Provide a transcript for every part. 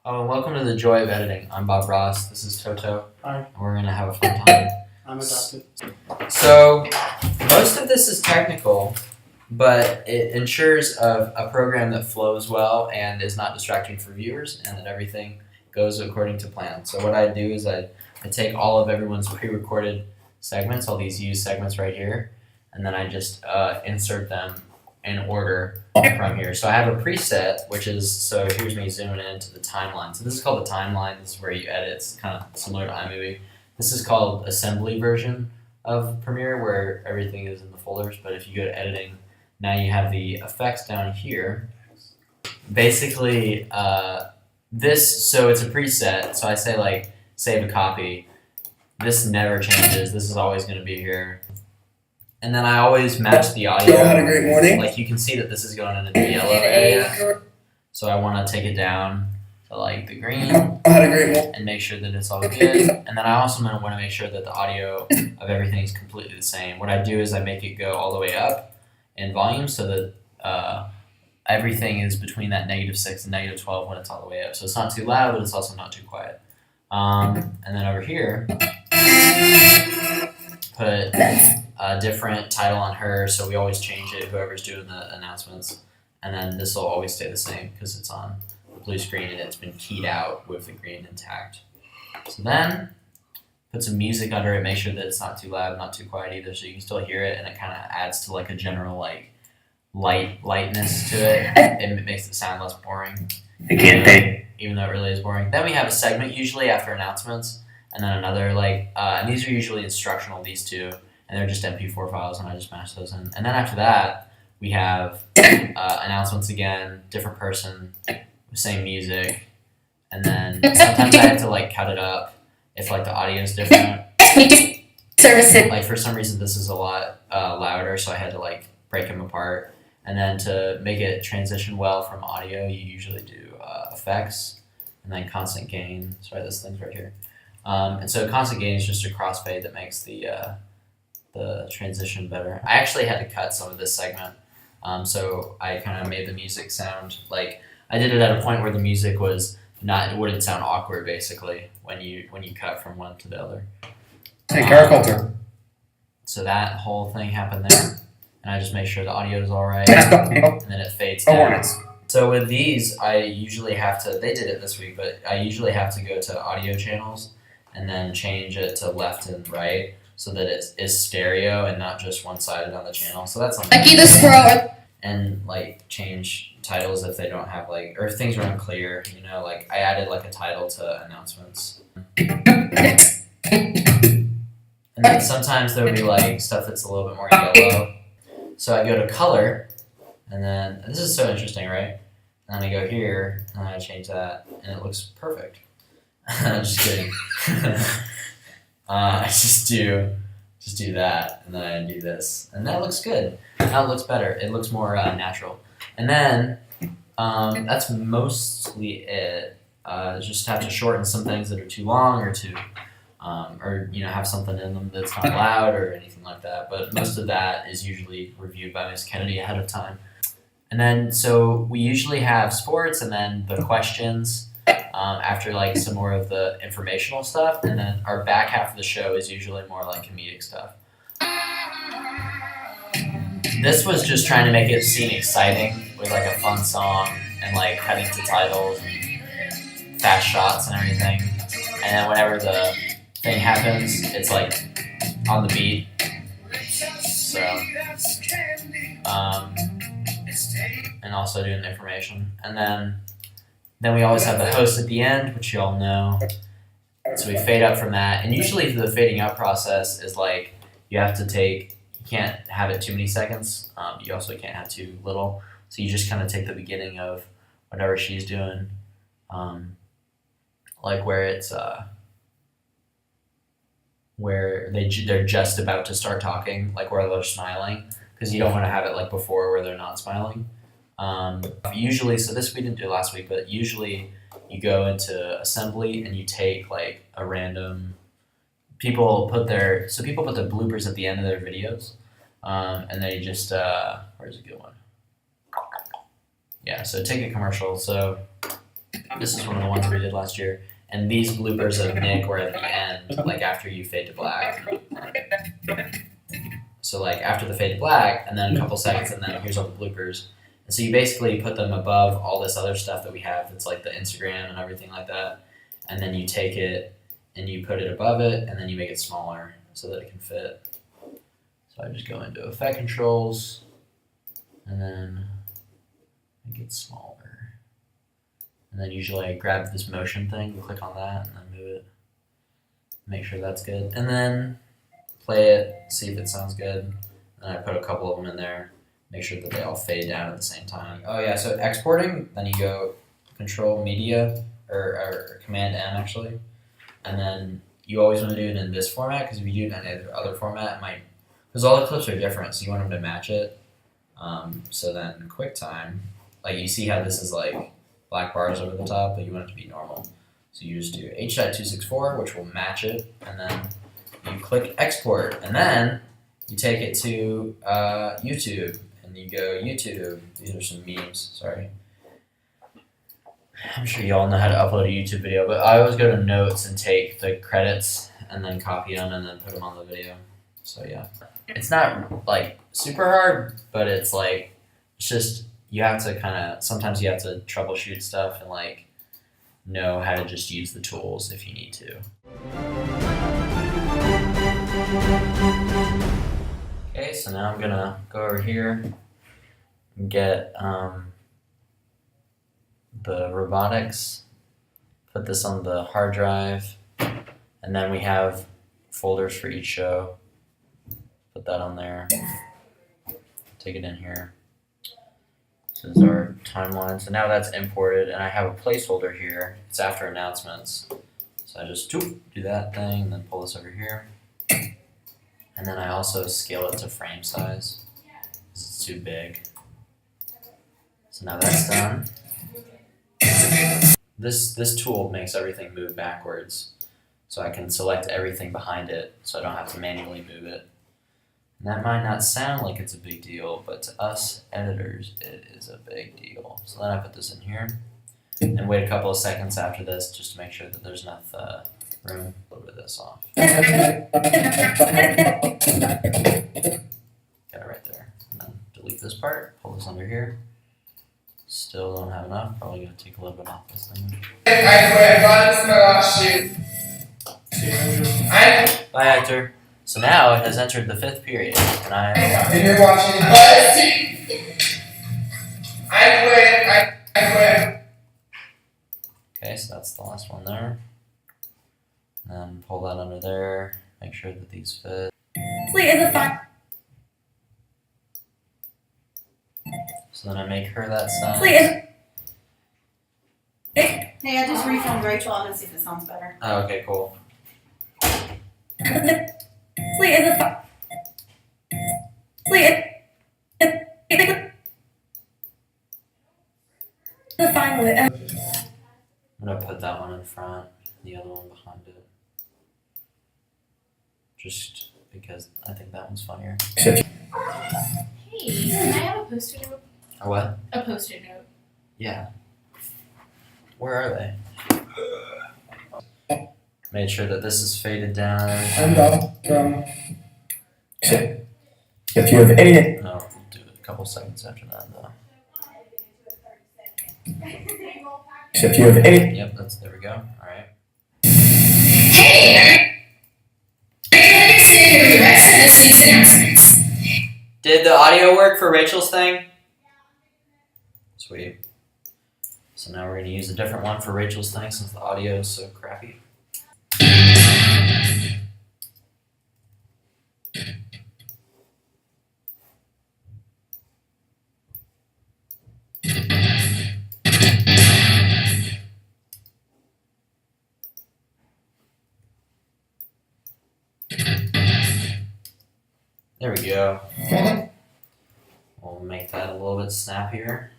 Oh, and welcome to the Joy of Editing. I'm Bob Ross. This is Toto. Hi. And we're gonna have a fun time. I'm adopted. So, most of this is technical, but it ensures a program that flows well and is not distracting for viewers, and that everything goes according to plan. So what I do is I take all of everyone's pre-recorded segments, all these used segments right here, and then I just insert them in order from here. So I have a preset, which is, so here's me zooming into the timeline. So this is called the timeline. This is where you edit. It's kind of similar to iMovie. This is called assembly version of Premiere, where everything is in the folders. But if you go to editing, now you have the effects down here. Basically, so it's a preset. So I say like, save a copy. This never changes. This is always going to be here. And then I always match the audio. Hello, had a great morning. Like you can see that this is going into the yellow area. So I want to take it down to like the green had a great morning. and make sure that it's all good. And then I also want to make sure that the audio of everything is completely the same. What I do is I make it go all the way up in volume so that everything is between that -6 and -12 when it's all the way up. So it's not too loud, but it's also not too quiet. And then over here, put a different title on her, so we always change it, whoever's doing the announcements. And then this will always stay the same because it's on the blue screen and it's been keyed out with the green intact. So then, put some music under it, make sure that it's not too loud, not too quiet either, so you can still hear it, and it kind of adds to like a general like lightness to it. It makes it sound less boring. Even though it really is boring. Then we have a segment usually after announcements, and then another and these are usually instructional, these two, and they're just MP4 files, and I just mash those in. And then after that, we have announcements again, different person, same music, and then sometimes I have to like cut it up if like the audio is different. Like for some reason this is a lot louder, so I had to like break them apart. And then to make it transition well from audio, you usually do effects and then constant gain. Sorry, this thing's right here. And so constant gain is just a crossfade that makes the transition better. I actually had to cut some of this segment, so I kind of made the music sound like I did it at a point where the music was not, it wouldn't sound awkward basically when you cut from one to the other. Hey, cariculture. So that whole thing happened there, and I just make sure the audio is all right, and then it fades down. So with these, I usually have to, they did it this week, but I usually have to go to audio channels and then change it to left and right so that it is stereo and not just one-sided on the channel. So that's something. Lucky the squirrel. And like change titles if they don't have like, or if things are unclear, you know, like I added like a title to announcements. And then sometimes there'll be like stuff that's a little bit more yellow. So I go to color, and then, this is so interesting, right? And then I go here, and I change that, and it looks perfect. I'm just kidding. I just do that, and then I do this, and that looks good. Now it looks better. It looks more natural. And then that's mostly it. Just have to shorten some things that are too long or too, or you know, have something in them that's not loud or anything like that. But most of that is usually reviewed by Ms. Kennedy ahead of time. And then so we usually have sports, and then the questions after like some more of the informational stuff, and then our back half of the show is usually more like comedic stuff. This was just trying to make it seem exciting with like a fun song and like cutting to titles and fast shots and everything. And then whenever the thing happens, it's like on the beat. So, and also doing information. And then we always have the host at the end, which you all know. So we fade up from that. And usually the fading up process is like, you have to take, you can't have it too many seconds. You also can't have too little. So you just kind of take the beginning of whatever she's doing, like where it's, where they're just about to start talking, like where they're smiling, because you don't want to have it like before where they're not smiling. Usually, so this we didn't do last week, but usually you go into assembly and you take like a random, people put their bloopers at the end of their videos, and they just, where's a good one? Yeah, so take a commercial. So This is one of the ones we did last year. And these bloopers of Nick were at the end, like after you fade to black. So like after the fade to black, and then a couple seconds, and then here's all the bloopers. And so you basically put them above all this other stuff that we have that's like the Instagram and everything like that. And then you take it and you put it above it, and then you make it smaller so that it can fit. So I just go into effect controls, and then make it smaller. And then usually I grab this motion thing, click on that, and then move it. Make sure that's good. And then play it, see if it sounds good. And I put a couple of them in there, make sure that they all fade down at the same time. Oh yeah, so exporting, then you go Control Media, or Command M actually. And then you always want to do it in this format, because if you do it in any other format, it might, because all the clips are different, so you want them to match it. So then QuickTime, like you see how this is like black bars over the top, but you want it to be normal. So you just do H.264, which will match it, and then you click export, and then you take it to YouTube, and you go YouTube. These are some memes, sorry. I'm sure you all know how to upload a YouTube video, but I always go to notes and take the credits and then copy them and then put them on the video. So yeah. It's not like super hard, but it's like, it's just, you have to kind of, sometimes you have to troubleshoot stuff and like know how to just use the tools if you need to. Okay, so now I'm gonna go over here and get the robotics, put this on the hard drive, and then we have folders for each show. Put that on there, take it in here. This is our timeline. So now that's imported, and I have a placeholder here. It's after announcements. So I just do that thing, and then pull this over here. And then I also scale it to frame size, because it's too big. So now that's done. This tool makes everything move backwards, so I can select everything behind it, so I don't have to manually move it. And that might not sound like it's a big deal, but to us editors, it is a big deal. So then I put this in here, and wait a couple of seconds after this, just to make sure that there's enough room. A little bit of this off. Got it right there. And then delete this part, pull this under here. Still don't have enough, probably gonna take a little bit off this thing. Bye, actor. So now it has entered the 5th period, and I am. And you're watching Buzzz. I quit. Okay, so that's the last one there. And then pull that under there, make sure that these fit. So then I make her that size. Hey, I just refilmed Rachel. I'm gonna see if it sounds better. Oh, okay, cool. I'm gonna put that one in front, the other one behind it. Just because I think that one's funnier. Hey, can I have a post-it note? A what? A post-it note. Yeah. Where are they? Made sure that this is faded down. I'm done. If you have any. No, we'll do it a couple seconds after that though. If you have any. Yep, there we go. Alright. Did the audio work for Rachel's thing? Sweet. So now we're gonna use a different one for Rachel's thing since the audio is so crappy. There we go. We'll make that a little bit snappier.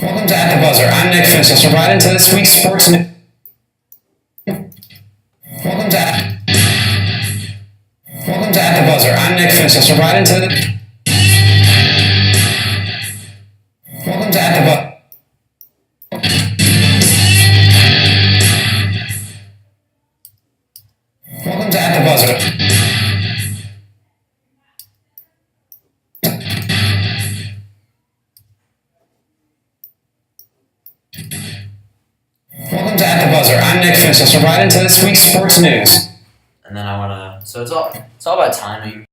Welcome to At the Buzzer. I'm Nick Finchel. So right into this week's sports news. Welcome to At the Buzzer. I'm Nick Finchel. So right into the. Welcome to At the Buzzer. Buzzer. Welcome to At the Buzzer. I'm Nick Finch. Let's jump right into this week's sports news. And then I wanna. So it's all about timing.